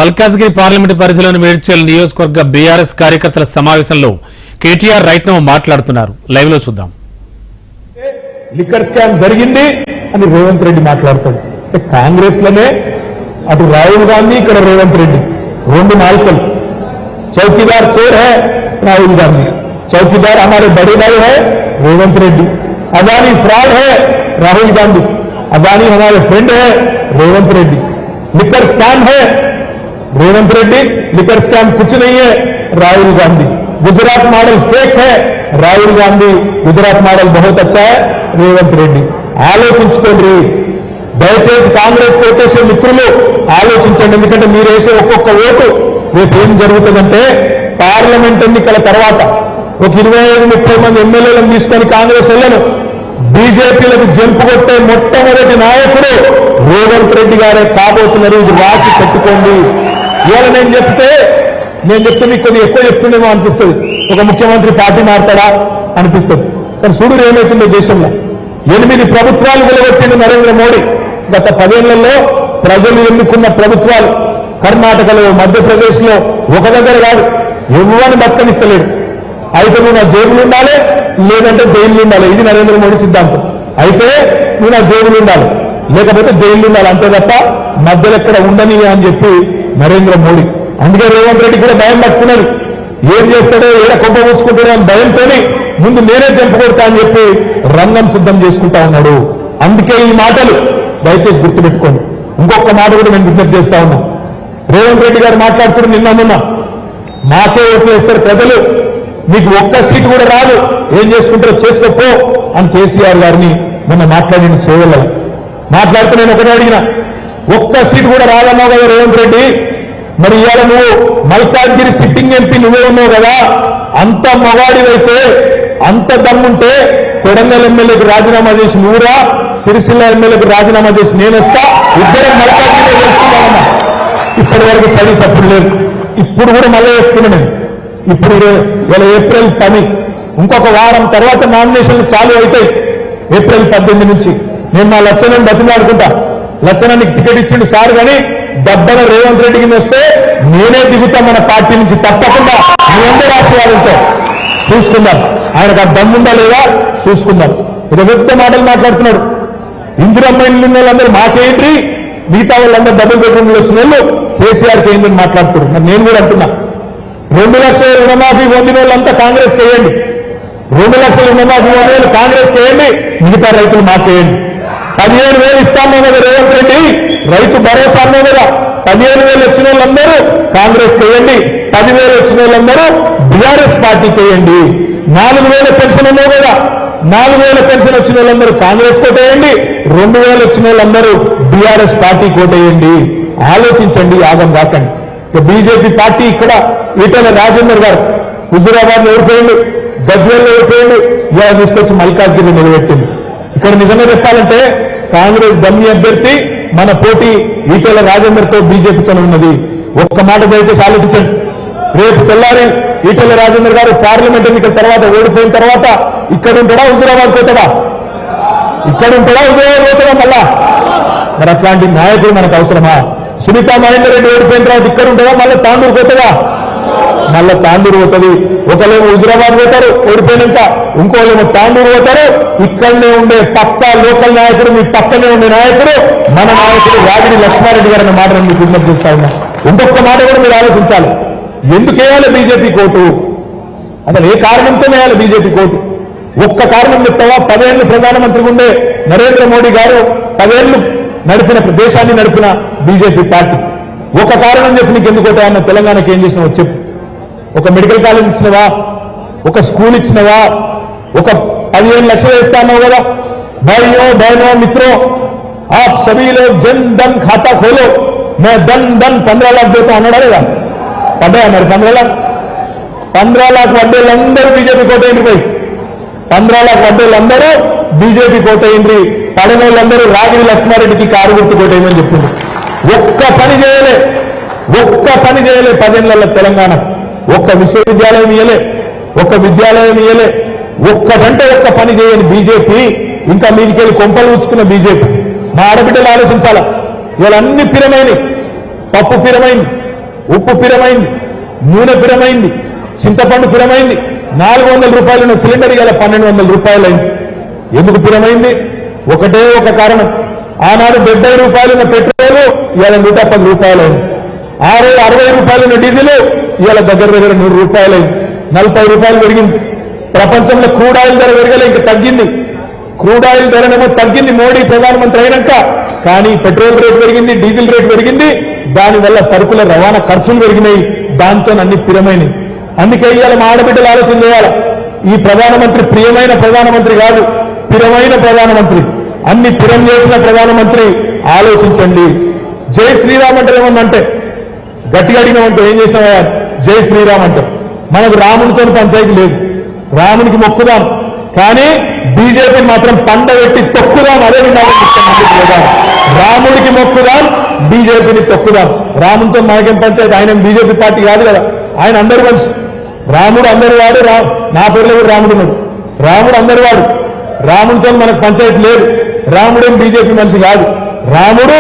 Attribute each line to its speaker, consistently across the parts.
Speaker 1: Malkajgiri parliament పరిధిలోని మేడ్చల్ నియోజకవర్గ BRS కార్యకర్తల సమావేశంలో కేటీఆర్ రైట్ నౌ మాట్లాడుతున్నారు. లైవ్ లో చూద్దాం.
Speaker 2: లిక్కర్ స్కామ్ జరిగింది అని రేవంత్ రెడ్డి మాట్లాడతాడు. కాంగ్రెస్ లోనే అటు రాహుల్ గాంధీ, ఇక్కడ రేవంత్ రెడ్డి, రెండు నాలుకలు. चौकीदार चोर है राहुल गांधी, चौकीदार हमारे बड़े भाई है रेवंत रेड्डी, अदानी फ्रॉड है राहुल गांधी, अदानी हमारे फ्रेंड है रेवंत रेड्डी, लिकर स्कैम है रेवंत रेड्डी, लिकर स्कैम कुछ नहीं है राहुल गांधी, गुजरात मॉडल फेक है राहुल गांधी, गुजरात मॉडल बहुत अच्छा है रेवंत रेड्डी. ఆలోచించుకోండి దయచేసి కాంగ్రెస్ కోటేసే మిత్రులు ఆలోచించండి. ఎందుకంటే మీరు వేసే ఒక్కొక్క ఓటు రేపు ఏం జరుగుతుందంటే పార్లమెంట్ ఎన్నికల తర్వాత ఒక 25-30 మంది ఎమ్మెల్యేలను తీసుకొని కాంగ్రెస్ వెళ్ళను బీజేపీలకు జంపు కొట్టే మొట్టమొదటి నాయకుడు రేవంత్ రెడ్డి గారే కాబోతున్నారు. ఇది రాసి పెట్టుకోండి. ఇవాళ నేను చెప్తే మీకు కొద్దిగా ఎక్కువ చెప్తుండేమో అనిపిస్తుంది. ఒక ముఖ్యమంత్రి పార్టీ మారుతాడా అనిపిస్తుంది. కానీ చూడు ఏమవుతుందో దేశంలో 8 ప్రభుత్వాలు వెలువట్టింది నరేంద్ర మోడీ. గత 10 ఏళ్లలో ప్రజలు ఎన్నుకున్న ప్రభుత్వాలు కర్ణాటకలో, మధ్యప్రదేశ్ లో ఒక దగ్గర కాదు, ఎవరిని బతకనిస్తలేడు. అయితే నువ్వు నా జేబులు ఉండాలి, లేదంటే జైలు ఉండాలి. ఇది నరేంద్ర మోడీ సిద్ధాంతం. అయితే నువ్వు నా జేబులు ఉండాలి, లేకపోతే జైలు ఉండాలి, అంతే తప్ప మధ్యలో ఎక్కడ ఉండని అని చెప్పి నరేంద్ర మోడీ. అందుకే రేవంత్ రెడ్డి కూడా భయం పట్టుకున్నాడు. ఏం చేస్తాడో, ఏడ కొంప పూసుకుంటాడో అని భయంతో ముందు నేనే చంపకొడతా అని చెప్పి రంగం సిద్ధం చేసుకుంటా ఉన్నాడు. అందుకే ఈ మాటలు దయచేసి గుర్తుపెట్టుకోండి. ఇంకొక మాట కూడా నేను విజ్ఞప్తి చేస్తా ఉన్నా. రేవంత్ రెడ్డి గారు మాట్లాడుతున్నారు నిన్న మాకే ఓట్లు వేస్తారు ప్రజలు, మీకు ఒక్క సీటు కూడా రాదు, ఏం చేసుకుంటారో చేసుకోపో అని కేసీఆర్ గారిని మొన్న మాట్లాడిన చేయగల మాట్లాడుతూ నేను ఒకటే అడిగిన, ఒక్క సీటు కూడా రాదన్నావు కదా రేవంత్ రెడ్డి, మరి ఇవాళ నువ్వు మల్కాజ్గిరి సిట్టింగ్ ఎంపీ నువ్వే ఉన్నావు కదా, అంత మగాడివైతే అంత దమ్ముంటే కొడంగల్ ఎమ్మెల్యేకి రాజీనామా చేసి నువ్వురా, సిరిసిల్ల ఎమ్మెల్యేకి రాజీనామా చేసి నేను వస్తా, ఇద్దరం మల్కాజ్గిరి తెలుసుకున్నామన్నా. ఇప్పటి వరకు సరి సప్పుడు లేదు. ఇప్పుడు కూడా మళ్ళీ చెప్తున్నా నేను, ఇప్పుడు ఇలా ఏప్రిల్ 10, ఇంకొక వారం తర్వాత నామినేషన్లు చాలు అవుతాయి. ఏప్రిల్ 18 నుంచి నేను మా లచ్చనని బతిమాడుకుంటా. లచ్చనానికి టికెట్ ఇచ్చిండు సార్, కానీ డబ్బన రేవంత్ రెడ్డికి వస్తే నేనే దిగుతా మన పార్టీ నుంచి, తప్పకుండా మీ అందరూ ఆశీర్వాదంతో చూసుకుందాం. ఆయనకు ఆ దమ్ముందా లేదా చూసుకుందాం. ఇది పెద్ద మాటలు మాట్లాడుతున్నాడు. ఇందిరమ్మ ఇల్లు ఉన్న వాళ్ళందరూ మాకేంటి, మిగతా వాళ్ళందరూ డబుల్ బెడ్రూమ్లు వచ్చిన వాళ్ళు కేసీఆర్కి ఏంటని మాట్లాడుతున్నారు. మరి నేను కూడా అంటున్నా, 2 లక్షల రుణమాఫీ పొందిన వాళ్ళంతా కాంగ్రెస్ చేయండి, 2 లక్షల రుణమాఫీ పొందిన వాళ్ళు కాంగ్రెస్ చేయండి, మిగతా రైతులు మాకేయండి. 15,000 ఇస్తామో కదా రేవంత్ రెడ్డి, రైతు భరోసా అన్నో కదా, 15,000 వచ్చిన వాళ్ళందరూ కాంగ్రెస్ చేయండి, 10,000 వచ్చిన వాళ్ళందరూ బీఆర్ఎస్ పార్టీ చేయండి. 4,000 పెన్షన్ ఉన్నావు కదా, 4,000 పెన్షన్ వచ్చిన వాళ్ళందరూ కాంగ్రెస్ కోటేయండి, 2,000 వచ్చిన వాళ్ళందరూ బీఆర్ఎస్ పార్టీ కోటేయండి. ఆలోచించండి, ఆగం కాకండి. బీజేపీ పార్టీ ఇక్కడ ఈటెల రాజేందర్ గారు హుజూరాబాద్ లో ఓడిపోయిండు, గజ్వేల్లో ఓడిపోయిండు, ఇలా తీసుకొచ్చి మల్కాజ్గిరి నిలబెట్టింది. ఇక్కడ నిజంగా చెప్పాలంటే కాంగ్రెస్ దమ్మి అభ్యర్థి మన పోటీ ఈటెల రాజేందర్ తో బీజేపీతో ఉన్నది. ఒక్క మాట దయచేసి ఆలోచించండి. రేపు తెల్లారి ఈటెల రాజేందర్ గారు పార్లమెంట్ ఎన్నికల తర్వాత ఓడిపోయిన తర్వాత ఇక్కడ ఉంటాడా, హుజూరాబాద్ పోతాడా? ఇక్కడ ఉంటాడా, హుజూరాబాద్ పోతాడా? మళ్ళా మరి అట్లాంటి నాయకులు మనకు అవసరమా? సునీతా మహేందర్ రెడ్డి ఓడిపోయిన తర్వాత ఇక్కడ ఉంటుందా, మళ్ళీ తాండూరు పోతుందా? మళ్ళీ తాండూరు పోతుంది. ఒకళ్ళేమో హుజూరాబాద్ పోతారు ఓడిపోయినాక, ఇంకోళ్ళేమో తాండూరు పోతారు. ఇక్కడనే ఉండే పక్కా లోకల్ నాయకుడు, మీ పక్కనే ఉండే నాయకుడు మన నాయకుడు రాగిడి లక్ష్మారెడ్డి గారు అన్న మాటను మీకు విజ్ఞప్తి చేస్తా ఉన్నా. ఇంకొక మాట కూడా మీరు ఆలోచించాలి. ఎందుకు వేయాలి బీజేపీ కోటు? అసలు ఏ కారణంతో వేయాలి బీజేపీ కోటు? ఒక్క కారణం చెప్తావా? 10 ఏళ్లు ప్రధానమంత్రిగా ఉండే నరేంద్ర మోడీ గారు 10 ఏళ్లు నడిపిన దేశాన్ని నడిపిన బీజేపీ పార్టీ. ఒక కారణం చెప్పి నీకు ఎందుకు అన్న తెలంగాణకి ఏం చేసినావో చెప్పు. ఒక మెడికల్ కాలేజ్ ఇచ్చినవా, ఒక స్కూల్ ఇచ్చినవా, ఒక 15 లక్షలు వేస్తాన్నావు కదా. భాइयों बहनों मित्रों, आप सभी लोग जन धन खाता खोलो, मैं धन 15 लाख देता అన్నాడా లేదా? పడ్డాయా మరి 15 లాख? 15 లాख వడ్డీలందరూ బీజేపీ కోటేయండి. పోయి 15 లాख వడ్డీలందరూ బీజేపీ కోటేయండి. పడిన వాళ్ళందరూ రాగిడి లక్ష్మారెడ్డికి కారు గుర్తు కోటేయమని చెప్పింది. ఒక్క పని చేయలే 10 ఏళ్ల తెలంగాణ. ఒక్క విశ్వవిద్యాలయం ఇయ్యలే, ఒక్క విద్యాలయం ఇయ్యలే, ఒక్కటంటే ఒక్క పని చేయని బీజేపీ, ఇంకా మీదికెళ్ళి కొంపలు ఉంచుకున్న బీజేపీ. మా ఆడబిడ్డలు ఆలోచించాలా, ఇవాళ అన్ని పిరమైనవి, పప్పు పిరమైంది, ఉప్పు పిరమైంది, నూనె పిరమైంది, చింతపండు పిరమైంది. 400 రూపాయలున్న సిలిండర్ ఇవాళ 1200 రూపాయలైంది. ఎందుకు పిరమైంది? ఒకటే ఒక కారణం. ఆనాడు 70 రూపాయలున్న పెట్రోలు ఇవాళ 110 రూపాయలైంది. 60 రూపాయలున్న డీజిల్ ఇవాళ దగ్గర 100 రూపాయలైంది. 40 రూపాయలు పెరిగింది. ప్రపంచంలో క్రూడ్ ఆయిల్ ధర పెరగలే, ఇంకా తగ్గింది. క్రూడ్ ఆయిల్ ధరనేమో తగ్గింది మోడీ ప్రధానమంత్రి అయినాక, కానీ పెట్రోల్ రేటు పెరిగింది, డీజిల్ రేటు పెరిగింది. దానివల్ల సరుకుల రవాణా ఖర్చులు పెరిగినాయి. దాంతో అన్ని పిరమైనవి. అందుకే ఇవాళ మా ఆడబిడ్డలు ఆలోచన చేయాలి. ఈ ప్రధానమంత్రి ప్రియమైన ప్రధానమంత్రి కాదు, పిరమైన ప్రధానమంత్రి. అన్ని పిరం చేసిన ప్రధానమంత్రి. ఆలోచించండి. జై శ్రీరామ్ అంటే ఏమన్నంటే గట్టిగా అడిగినామంటే ఏం చేసినా జై శ్రీరామ్ అంటే మనకు రామునితో పంచాయతీ లేదు. రామునికి మొక్కుదాం, కానీ బీజేపీ మాత్రం పండబెట్టి తొక్కుదాం. అదే విధానం. రాముడికి మొక్కుదాం, బీజేపీని తొక్కుదాం. రామునితో మనకేం పంచాయతీ? ఆయన బీజేపీ పార్టీ కాదు కదా, ఆయన అందరి మనిషి. రాముడు అందరి వాడు. నా పేరులో కూడా రాముడు ఉన్నాడు. రాముడు అందరి వాడు. రాముడితో మనకు పంచాయతీ లేదు. రాముడేం బీజేపీ మనిషి కాదు. రాముడు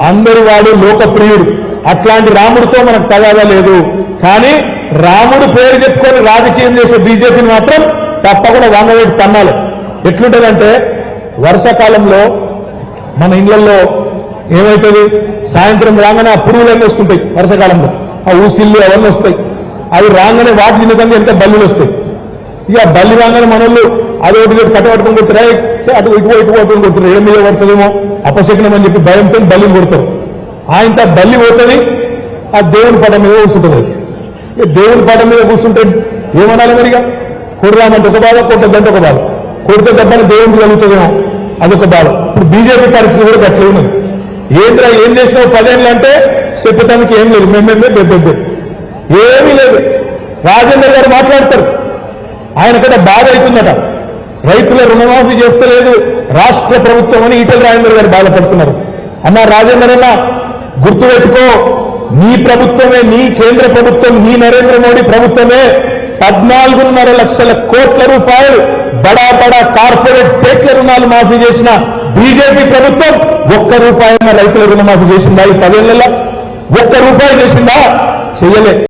Speaker 2: అందరి వాడు, లోకప్రియుడు. అట్లాంటి రాముడితో మనకు తగాదా లేదు. కానీ రాముడు పేరు చెప్పుకొని రాజకీయం చేసే బీజేపీని మాత్రం తప్పకుండా వంగవేటి తన్నాలి. ఎట్లుంటుందంటే వర్షాకాలంలో మన ఇళ్లలో ఏమవుతుంది, సాయంత్రం రాగానే ఆ పురుగులన్నీ వస్తుంటాయి. వర్షాకాలంలో ఆ ఊసిళ్ళు అవన్నీ వస్తాయి. అవి రాగానే వాటి నిమిత్తంగా ఎంత బల్లులు వస్తాయి. ఇక బల్లి రాగానే మనోళ్ళు అదొకటి కట్టబట్టుకుని కొడుతున్నారు, అటు ఇటు పట్టుకుని కొడుతున్నారు. ఏం మీద పడుతుందేమో అపశకునం అని చెప్పి భయంతో బల్లిని కొడతారు. ఆయనతో బల్లి పోతుంది, ఆ దేవుని పటం మీద కూర్చుంటుంది. దేవుని పటం మీద కూర్చుంటే ఏమనాలి మరిగా? కొడదామంటే ఒక బాధ, కొట్టద్దంటే ఒక బాధ. కొడితే దెబ్బని దేవునికి కలుగుతుందేమో, అదొక బాధ. ఇప్పుడు బీజేపీ పరిస్థితి కూడా గట్టిగా ఉన్నది. ఏంద్రా ఏం చేసినావు 10 ఏళ్ళు అంటే చెప్పడానికి ఏం లేదు. మేమేమే బెబ్బెబ్బే ఏమీ లేదు. రాజేందర్ గారు మాట్లాడతారు, ఆయనకట బాధ అవుతుందట. రైతుల రుణమాఫీ చేస్తలేదు రాష్ట్ర ప్రభుత్వం అని ఈటెల రాజేందర్ గారు బాధపడుతున్నారు. అన్న రాజేందర్ అన్న, గుర్తుపెట్టుకో, నీ ప్రభుత్వమే, నీ కేంద్ర ప్రభుత్వం, నీ నరేంద్ర మోడీ ప్రభుత్వమే 14.5 లక్షల కోట్ల రూపాయలు బడా బడా కార్పొరేట్ స్టేట్ల రుణాలు మాఫీ చేసిన బీజేపీ ప్రభుత్వం 1 రూపాయన రైతుల రుణమాఫీ చేసిందా? ఈ 10 ఏళ్లలో 1 రూపాయి చేసిందా? చెయ్యలే.